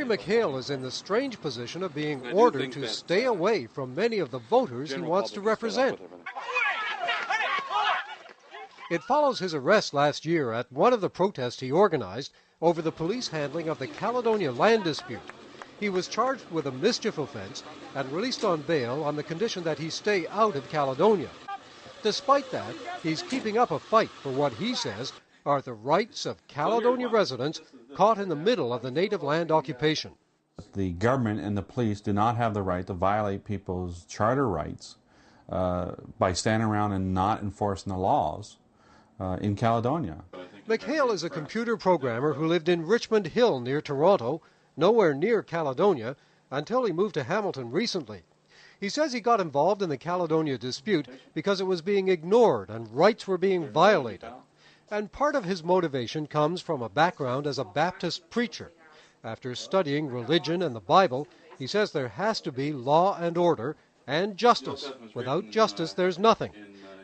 Gary McHale is in the strange position of being ordered to stay away from many of the voters he wants to represent. It follows his arrest last year at one of the protests he organized over the police handling of the Caledonia land dispute. He was charged with a mischief offense and released on bail on the condition that he stay out of Caledonia. Despite that, he's keeping up a fight for what he says are the rights of Caledonia residents caught in the middle of the native land occupation. The government and the police do not have the right to violate people's charter rights by standing around and not enforcing the laws in Caledonia. McHale is a computer programmer who lived in Richmond Hill near Toronto, nowhere near Caledonia, until he moved to Hamilton recently. He says he got involved in the Caledonia dispute because it was being ignored and rights were being violated. And part of his motivation comes from a background as a Baptist preacher. After studying religion and the Bible, he says there has to be law and order and justice. Without justice, there's nothing.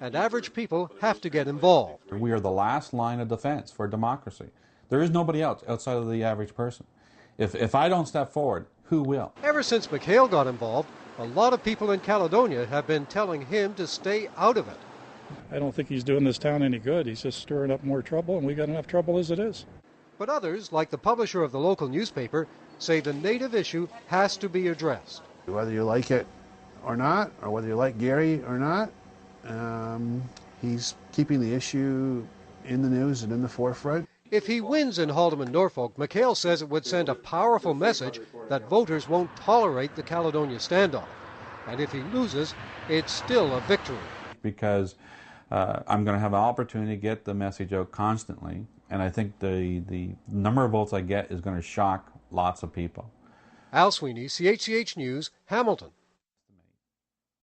And average people have to get involved. We are the last line of defense for democracy. There is nobody else outside of the average person. If I don't step forward, who will? Ever since McHale got involved, a lot of people in Caledonia have been telling him to stay out of it. I don't think he's doing this town any good. He's just stirring up more trouble, and we got enough trouble as it is. But others, like the publisher of the local newspaper, say the native issue has to be addressed. Whether you like it or not, or whether you like Gary or not, he's keeping the issue in the news and in the forefront. If he wins in Haldimand Norfolk, McHale says it would send a powerful message that voters won't tolerate the Caledonia standoff. And if he loses, it's still a victory. Because I'm going to have an opportunity to get the message out constantly, and I think the number of votes I get is going to shock lots of people. Al Sweeney, CHCH News, Hamilton.